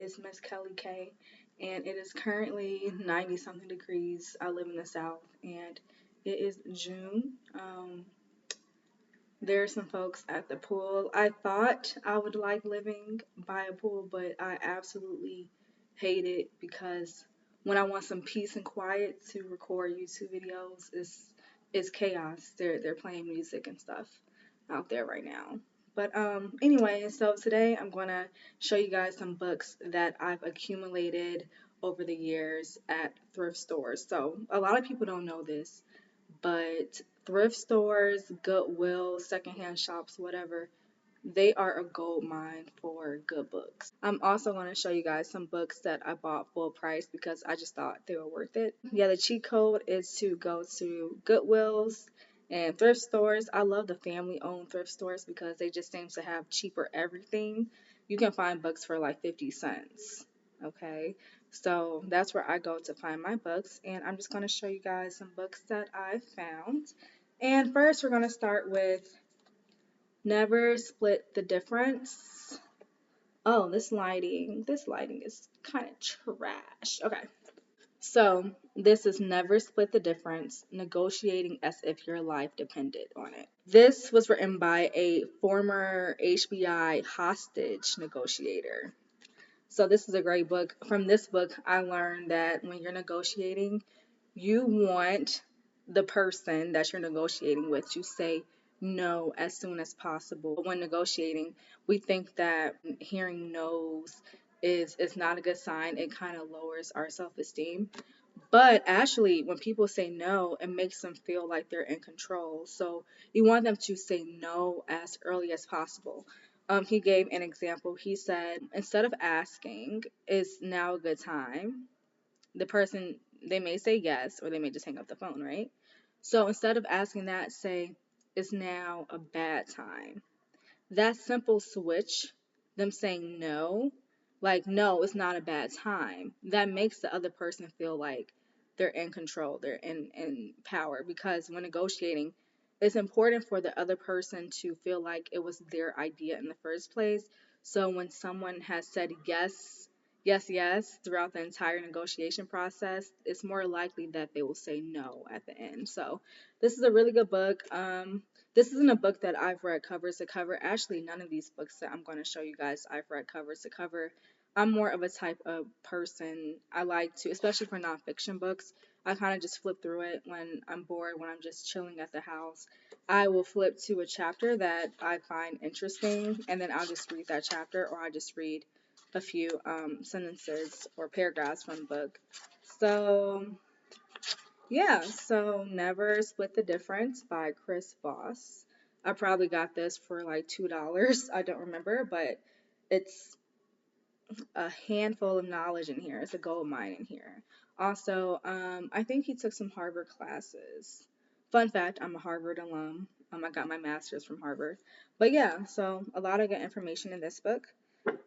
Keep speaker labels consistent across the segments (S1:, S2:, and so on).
S1: It's Miss Kelly K, and it is currently 90 something degrees. I live in the South, and it is June. There are some folks at the pool. I thought I would like living by a pool, but I absolutely hate it because when I want some peace and quiet to record YouTube videos, it's chaos. They're playing music and stuff out there right now. But anyway, so today I'm gonna show you guys some books that I've accumulated over the years at thrift stores. So a lot of people don't know this, but thrift stores, Goodwill, secondhand shops, whatever, they are a gold mine for good books. I'm also going to show you guys some books that I bought full price because I just thought they were worth it. Yeah, the cheat code is to go to Goodwills and thrift stores. I love the family owned thrift stores because they just seem to have cheaper everything. You can find books for like 50 cents. Okay, so that's where I go to find my books, and I'm just going to show you guys some books that I found. And first, we're going to start with Never Split the Difference. Oh, this lighting is kind of trash. Okay. So, this is Never Split the Difference, negotiating as if your life depended on it. This was written by a former HBI hostage negotiator. So, this is a great book. From this book, I learned that when you're negotiating, you want the person that you're negotiating with to say no as soon as possible. When negotiating, we think that hearing no's is not a good sign. It kind of lowers our self-esteem. But actually, when people say no, it makes them feel like they're in control. So you want them to say no as early as possible. He gave an example. He said, instead of asking, is now a good time? The person, they may say yes, or they may just hang up the phone, right? So instead of asking that, say, is now a bad time? That simple switch, them saying no, like, no, it's not a bad time, that makes the other person feel like they're in control, they're in power. Because when negotiating, it's important for the other person to feel like it was their idea in the first place. So when someone has said yes, yes, yes throughout the entire negotiation process, it's more likely that they will say no at the end. So this is a really good book. This isn't a book that I've read covers to cover. Actually, none of these books that I'm going to show you guys I've read covers to cover. I'm more of a type of person. I like to, especially for nonfiction books, I kind of just flip through it when I'm bored, when I'm just chilling at the house. I will flip to a chapter that I find interesting, and then I'll just read that chapter, or I just read a few sentences or paragraphs from the book. So yeah, so Never Split the Difference by Chris Voss. I probably got this for like $2. I don't remember, but it's a handful of knowledge in here. It's a gold mine in here. Also, I think he took some Harvard classes. Fun fact, I'm a Harvard alum. I got my master's from Harvard. But yeah, so a lot of good information in this book.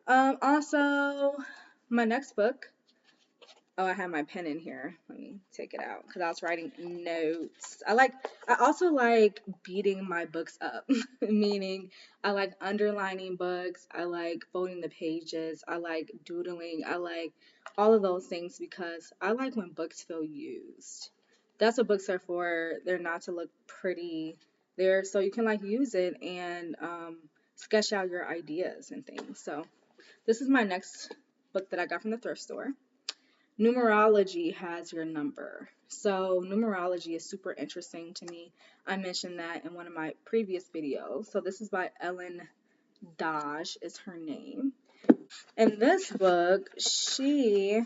S1: Also, my next book. Oh, I have my pen in here. Let me take it out because I was writing notes. I also like beating my books up, meaning I like underlining books. I like folding the pages. I like doodling. I like all of those things because I like when books feel used. That's what books are for. They're not to look pretty. They're so you can like use it and sketch out your ideas and things. So this is my next book that I got from the thrift store. Numerology has your number. So, numerology is super interesting to me. I mentioned that in one of my previous videos. So, this is by Ellen Dodge, is her name. In this book, she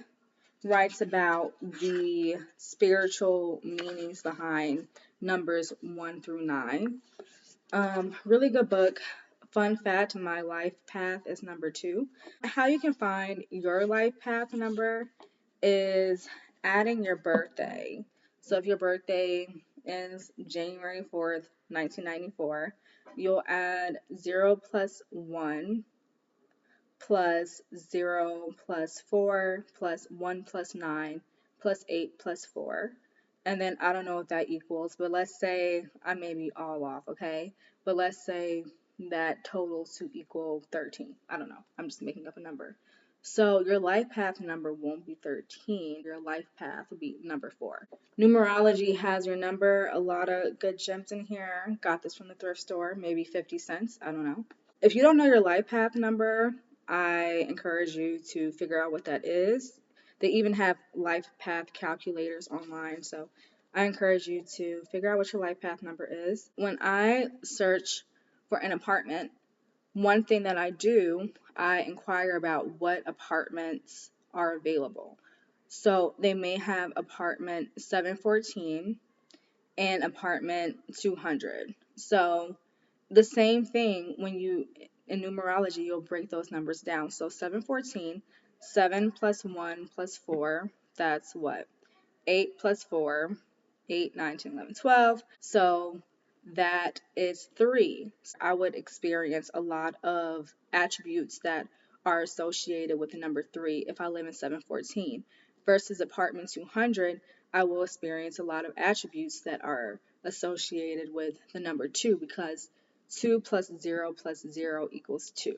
S1: writes about the spiritual meanings behind numbers 1 through 9. Really good book. Fun fact, my life path is number 2. How you can find your life path number is adding your birthday. So if your birthday is January 4th, 1994, you'll add 0 plus 1 plus 0 plus 4 plus 1 plus 9 plus 8 plus 4. And then I don't know what that equals, but let's say I may be all off, okay? But let's say that totals to equal 13. I don't know. I'm just making up a number. So your life path number won't be 13. Your life path will be number 4. Numerology has your number. A lot of good gems in here. Got this from the thrift store, maybe 50 cents. I don't know. If you don't know your life path number, I encourage you to figure out what that is. They even have life path calculators online, so I encourage you to figure out what your life path number is. When I search for an apartment, one thing that I do, I inquire about what apartments are available. So they may have apartment 714 and apartment 200. So the same thing when you in numerology, you'll break those numbers down. So 714, 7 plus 1 plus 4, that's what? 8 plus 4, 8, 9, 10, 11, 12. So that is 3. I would experience a lot of attributes that are associated with the number 3 if I live in 714. Versus apartment 200, I will experience a lot of attributes that are associated with the number 2 because 2 plus 0 equals 2.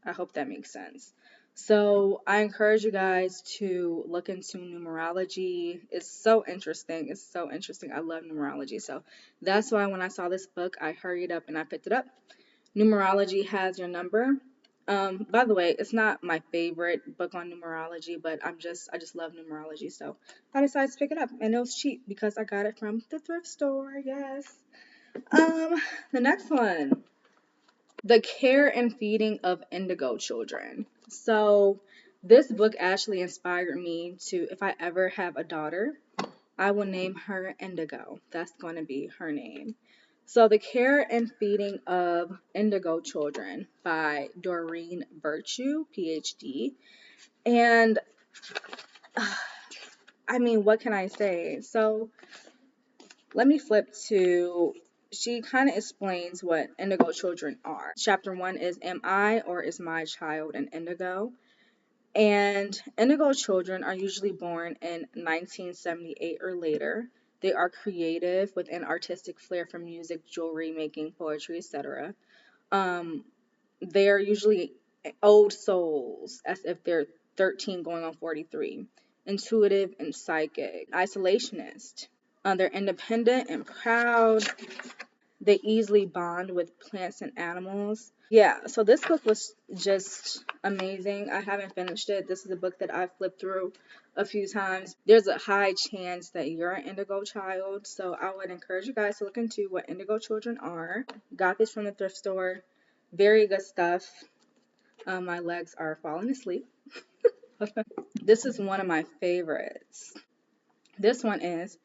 S1: I hope that makes sense. So I encourage you guys to look into numerology. It's so interesting. It's so interesting. I love numerology. So that's why when I saw this book, I hurried up and I picked it up. Numerology has your number. By the way, it's not my favorite book on numerology, but I just love numerology. So I decided to pick it up, and it was cheap because I got it from the thrift store. Yes. The next one, The Care and Feeding of Indigo Children. So, this book actually inspired me to, if I ever have a daughter, I will name her Indigo. That's going to be her name. So, The Care and Feeding of Indigo Children by Doreen Virtue, PhD. And I mean, what can I say? So, let me flip to, she kind of explains what indigo children are. Chapter 1 is Am I or is my child an indigo? And indigo children are usually born in 1978 or later. They are creative with an artistic flair for music, jewelry making, poetry, etc. They are usually old souls, as if they're 13 going on 43. Intuitive and psychic, isolationist. They're independent and proud. They easily bond with plants and animals. Yeah, so this book was just amazing. I haven't finished it. This is a book that I've flipped through a few times. There's a high chance that you're an indigo child, so I would encourage you guys to look into what indigo children are. Got this from the thrift store. Very good stuff. My legs are falling asleep. This is one of my favorites. This one is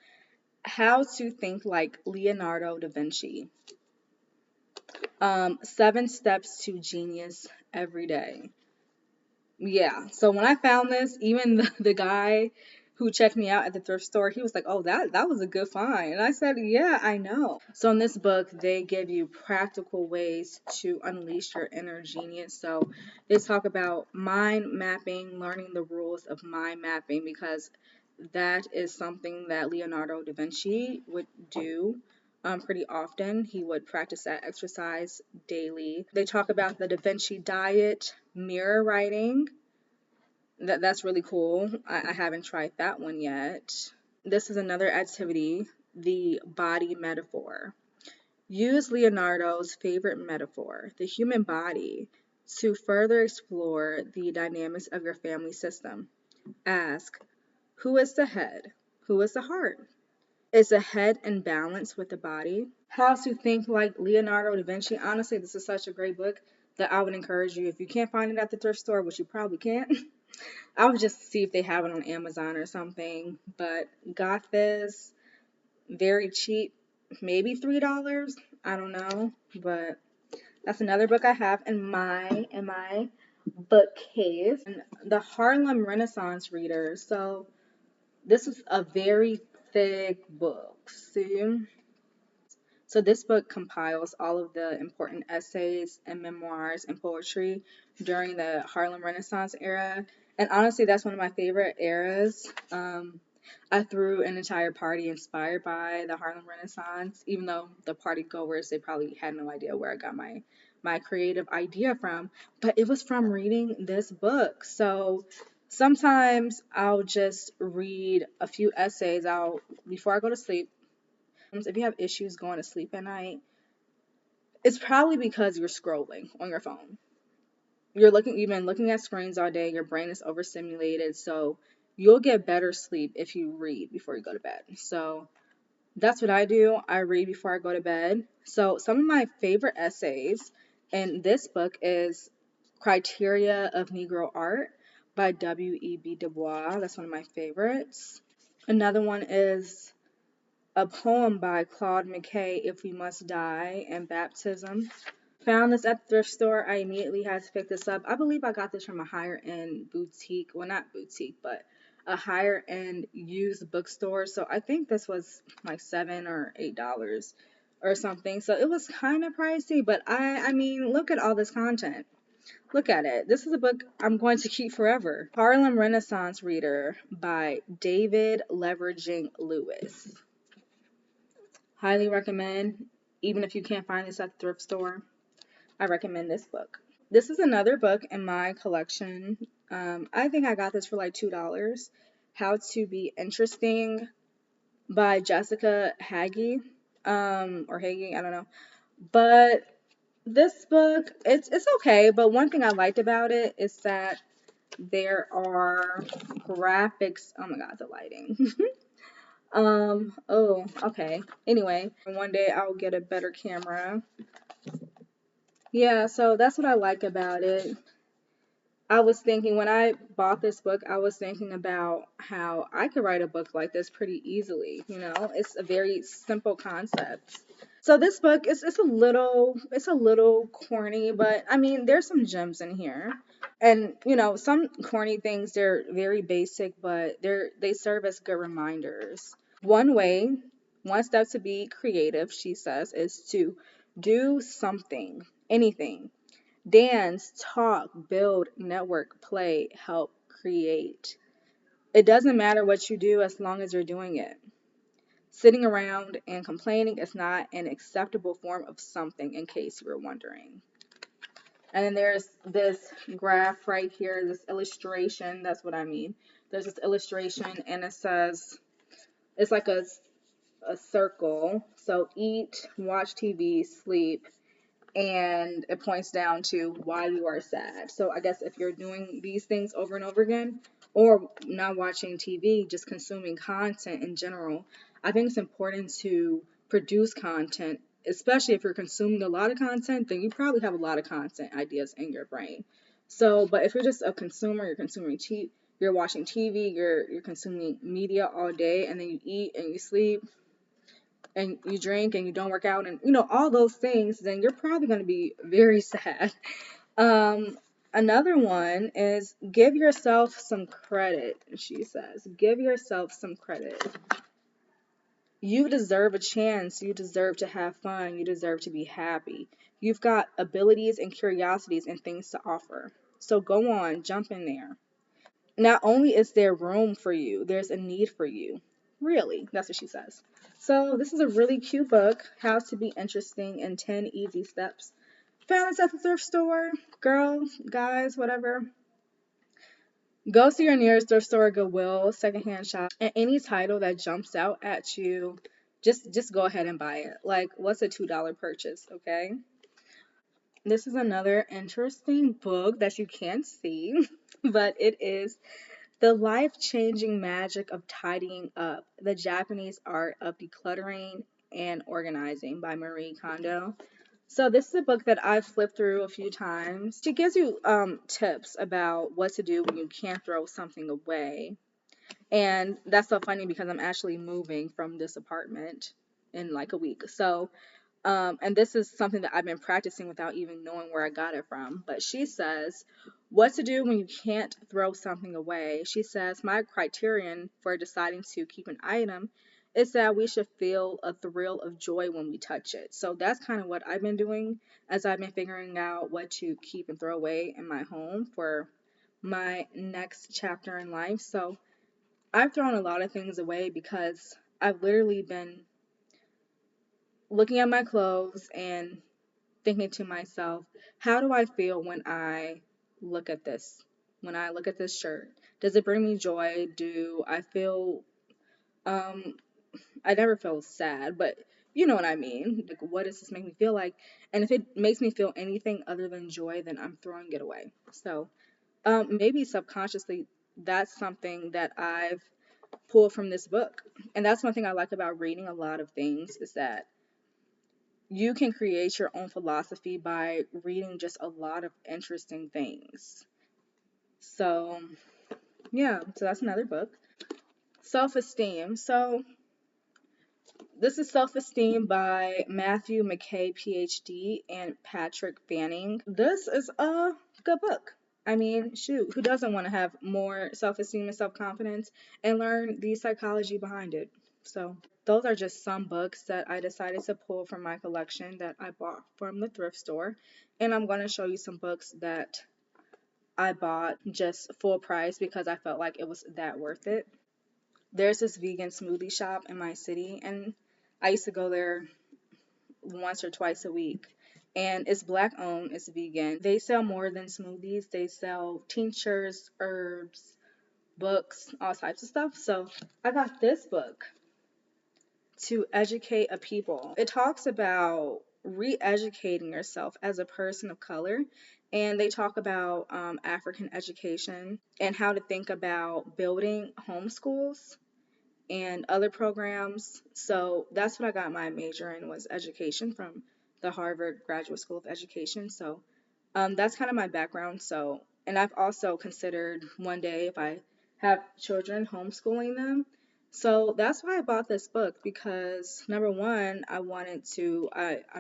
S1: How to Think Like Leonardo da Vinci. 7 Steps to Genius Every Day. Yeah, so when I found this, even the guy who checked me out at the thrift store, he was like, "Oh, that was a good find." And I said, "Yeah, I know." So in this book, they give you practical ways to unleash your inner genius. So they talk about mind mapping, learning the rules of mind mapping, because that is something that Leonardo da Vinci would do pretty often. He would practice that exercise daily. They talk about the Da Vinci diet, mirror writing. That's really cool. I haven't tried that one yet. This is another activity, the body metaphor. Use Leonardo's favorite metaphor, the human body, to further explore the dynamics of your family system. Ask, who is the head? Who is the heart? Is the head in balance with the body? How to Think Like Leonardo da Vinci. Honestly, this is such a great book that I would encourage you, if you can't find it at the thrift store, which you probably can't, I would just see if they have it on Amazon or something. But got this very cheap, maybe $3. I don't know, but that's another book I have in my bookcase. And the Harlem Renaissance Reader. So this is a very thick book. See? So this book compiles all of the important essays and memoirs and poetry during the Harlem Renaissance era. And honestly, that's one of my favorite eras. I threw an entire party inspired by the Harlem Renaissance, even though the party goers, they probably had no idea where I got my my creative idea from, but it was from reading this book. So sometimes I'll just read a few essays out before I go to sleep. If you have issues going to sleep at night, it's probably because you're scrolling on your phone. You've been looking at screens all day, your brain is overstimulated, so you'll get better sleep if you read before you go to bed. So that's what I do. I read before I go to bed. So some of my favorite essays in this book is Criteria of Negro Art by W.E.B. Du Bois. That's one of my favorites. Another one is a poem by Claude McKay, If We Must Die and Baptism. Found this at the thrift store. I immediately had to pick this up. I believe I got this from a higher end boutique. Well, not boutique, but a higher end used bookstore. So I think this was like $7 or $8 or something. So it was kind of pricey, but I mean, look at all this content. Look at it. This is a book I'm going to keep forever. Harlem Renaissance Reader by David Leveraging Lewis. Highly recommend, even if you can't find this at the thrift store. I recommend this book. This is another book in my collection. I think I got this for like $2. How to Be Interesting by Jessica Hagee, or Hagee, I don't know. But this book, it's okay. But one thing I liked about it is that there are graphics. Oh my God, the lighting. Oh, okay. Anyway, one day I'll get a better camera. Yeah, so that's what I like about it. I was thinking when I bought this book, I was thinking about how I could write a book like this pretty easily. It's a very simple concept. So this book is it's a little corny, but I mean there's some gems in here. And some corny things, they're very basic, but they serve as good reminders. One step to be creative, she says, is to do something, anything. Dance, talk, build, network, play, help, create. It doesn't matter what you do as long as you're doing it. Sitting around and complaining is not an acceptable form of something, in case you were wondering. And then there's this graph right here, this illustration. That's what I mean. There's this illustration, and it says, it's like a circle. So eat, watch TV, sleep, and it points down to why you are sad. So I guess if you're doing these things over and over again, or not watching TV, just consuming content in general, I think it's important to produce content, especially if you're consuming a lot of content, then you probably have a lot of content ideas in your brain. So, but if you're just a consumer, you're watching TV, you're consuming media all day, and then you eat and you sleep and you drink and you don't work out and all those things, then you're probably going to be very sad. Um, Another one is give yourself some credit. She says, give yourself some credit. You deserve a chance. You deserve to have fun. You deserve to be happy. You've got abilities and curiosities and things to offer. So go on, jump in there. Not only is there room for you, there's a need for you. Really, that's what she says. So this is a really cute book, How to Be Interesting in 10 Easy Steps. Found this at the thrift store. Girls, guys, whatever. Go to your nearest thrift store, Goodwill, secondhand shop, and any title that jumps out at you, just go ahead and buy it. Like, what's a $2 purchase, okay? This is another interesting book that you can't see, but it is The Life-Changing Magic of Tidying Up, The Japanese Art of Decluttering and Organizing by Marie Kondo. So this is a book that I've flipped through a few times. She gives you tips about what to do when you can't throw something away. And that's so funny because I'm actually moving from this apartment in like a week. So and this is something that I've been practicing without even knowing where I got it from. But she says, what to do when you can't throw something away. She says, my criterion for deciding to keep an item is that we should feel a thrill of joy when we touch it. So that's kind of what I've been doing as I've been figuring out what to keep and throw away in my home for my next chapter in life. So I've thrown a lot of things away because I've literally been looking at my clothes and thinking to myself, how do I feel when I look at this? When I look at this shirt, does it bring me joy? Do I feel, um, I never feel sad, but you know what I mean. Like, what does this make me feel like? And if it makes me feel anything other than joy, then I'm throwing it away. So, maybe subconsciously, that's something that I've pulled from this book. And that's one thing I like about reading a lot of things is that you can create your own philosophy by reading just a lot of interesting things. So, yeah, so that's another book. Self Esteem. So, this is Self Esteem by Matthew McKay, PhD, and Patrick Fanning. This is a good book. I mean, shoot, who doesn't want to have more self esteem and self confidence and learn the psychology behind it? So, those are just some books that I decided to pull from my collection that I bought from the thrift store. And I'm going to show you some books that I bought just full price because I felt like it was that worth it. There's this vegan smoothie shop in my city, and I used to go there once or twice a week. And it's black owned, it's vegan. They sell more than smoothies, they sell tinctures, herbs, books, all types of stuff. So I got this book, To Educate a People. It talks about re educating yourself as a person of color. And they talk about African education and how to think about building homeschools and other programs. So that's what I got my major in was education from the Harvard Graduate School of Education. So that's kind of my background. So, and I've also considered one day if I have children, homeschooling them. So that's why I bought this book because number one, I'm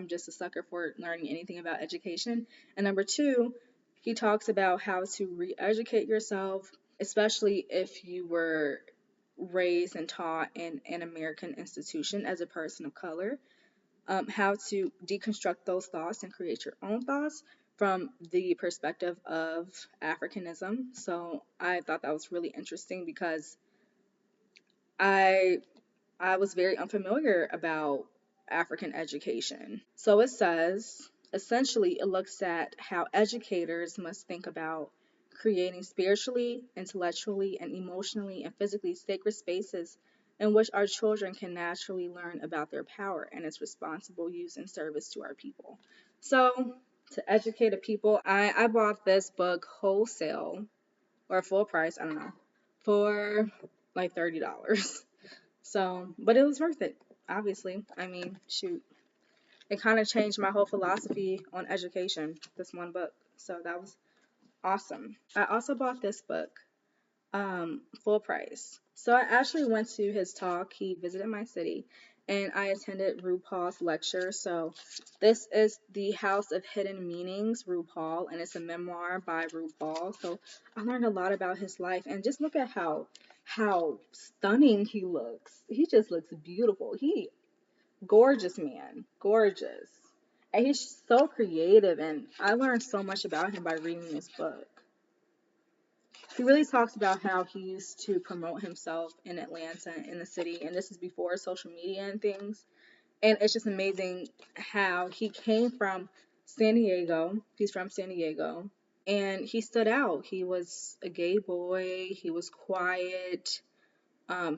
S1: just a sucker for learning anything about education. And number two, he talks about how to re educate yourself, especially if you were raised and taught in an American institution as a person of color, how to deconstruct those thoughts and create your own thoughts from the perspective of Africanism. So I thought that was really interesting because I I was very unfamiliar about African education. So it says, essentially, it looks at how educators must think about creating spiritually, intellectually, and emotionally and physically sacred spaces in which our children can naturally learn about their power and its responsible use and service to our people. So, to educate a people, I bought this book wholesale or full price, I don't know, for like $30. So, but it was worth it, obviously. I mean, shoot. It kind of changed my whole philosophy on education, this one book. So that was awesome. I also bought this book, full price. So I actually went to his talk. He visited my city and I attended RuPaul's lecture. So this is The House of Hidden Meanings, RuPaul, and it's a memoir by RuPaul. So I learned a lot about his life and just look at how stunning he looks. He just looks beautiful. He gorgeous man, gorgeous. And he's so creative and I learned so much about him by reading this book. He really talks about how he used to promote himself in Atlanta, in the city, and this is before social media and things. And it's just amazing how he came from San Diego. He's from San Diego. And he stood out. He was a gay boy. He was quiet.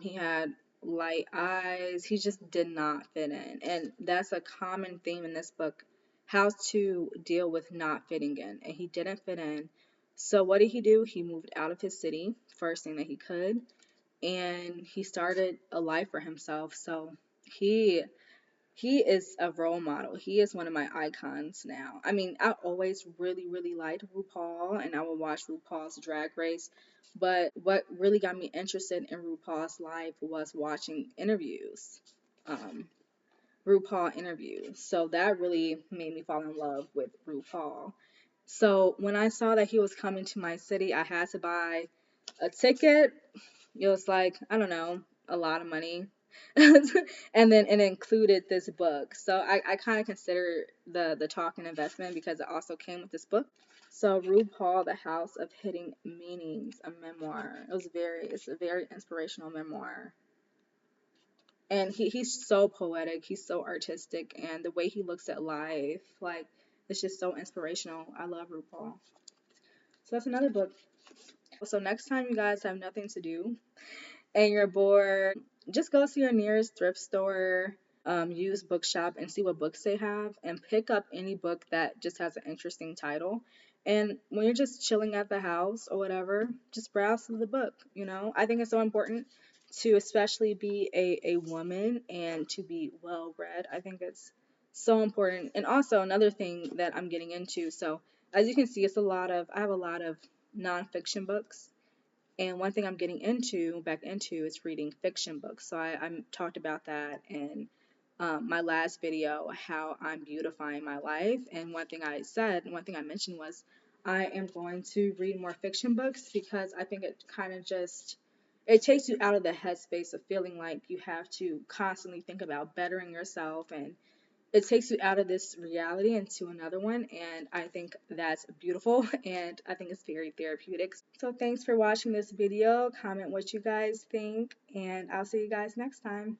S1: He had light eyes. He just did not fit in. And that's a common theme in this book, how to deal with not fitting in. And he didn't fit in. So what did he do? He moved out of his city, first thing that he could, and he started a life for himself. So he he is a role model. He is one of my icons now. I mean, I always really, really liked RuPaul and I would watch RuPaul's Drag Race. But what really got me interested in RuPaul's life was watching interviews, um, RuPaul interviews. So that really made me fall in love with RuPaul. So when I saw that he was coming to my city, I had to buy a ticket. It was like, I don't know, a lot of money. And then it included this book. So I kind of consider the talk an investment because it also came with this book. So RuPaul, The House of Hidden Meanings, a memoir. It's a very inspirational memoir. And he's so poetic, he's so artistic, and the way he looks at life, like it's just so inspirational. I love RuPaul. So that's another book. So next time you guys have nothing to do and you're bored, just go to your nearest thrift store, used bookshop, and see what books they have, and pick up any book that just has an interesting title. And when you're just chilling at the house or whatever, just browse through the book. I think it's so important to especially be a woman and to be well read. I think it's so important. And also another thing that I'm getting into. So as you can see, I have a lot of nonfiction books, and one thing I'm getting back into, is reading fiction books. So I talked about that in my last video, how I'm beautifying my life. And one thing I mentioned was I am going to read more fiction books because I think it kind of just, it takes you out of the headspace of feeling like you have to constantly think about bettering yourself, and it takes you out of this reality into another one, and I think that's beautiful and I think it's very therapeutic. So thanks for watching this video. Comment what you guys think, and I'll see you guys next time.